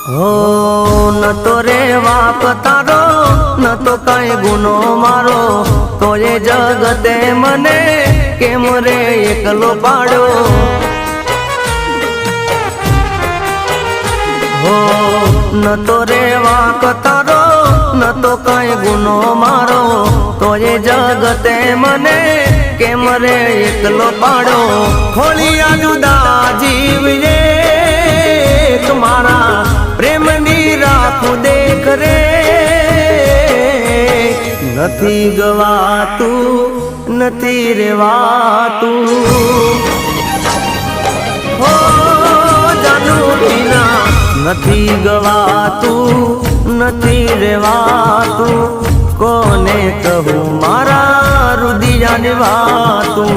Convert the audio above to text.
हो न तो रे वाक तारो न तो कई गुनो मारो तो ये जगते मने केम रे एकलो पाड़ो। हो न तो रे वाक तारो न तो कई गुनो मारो तो ये जगते मने केम रे एकलो पाड़ो। खोलिया जुदा जीव ये तुम्हारा प्रेम नी राखू देख रे नथी गवातू नथी रेवातू। हो जानू बिना नथी गवातू नथी रेवातू कोने कहूँ मारा रुदिया निवातू।